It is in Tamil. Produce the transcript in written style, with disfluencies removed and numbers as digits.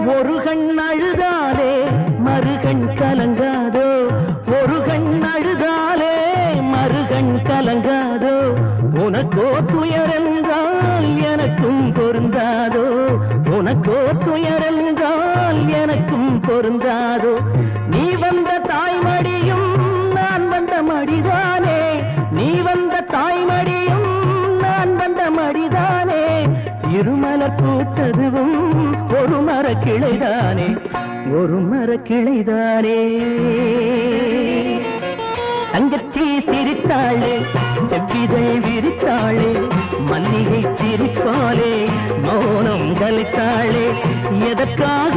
ஒரு கண் அழுதாலே மறுகண் கலங்காதோ, ஒரு கண் அழுதாலே மறுகண் கலங்காதோ. உனக்கோ துயரென்றால் எனக்கும் பொருந்தாதோ, உனக்கோ துயரென்றால் எனக்கும் பொருந்தாதோ. நீ வந்த தாய்மடியும் நான் வந்த மடிதானே, நீ வந்த தாய்மடியும் நான் வந்த மடிதானே. இருமலர் பூத்ததுவும் ஒரு மரக்கிளைதானே, ஒரு மரக்கிளைதானே. தங்கச்சி சிரித்தாளே, செவ்விதழ் விரித்தாளே, மல்லிகை சிரிப்பாளே, மௌனம் கலைத்தாளே. எதற்காக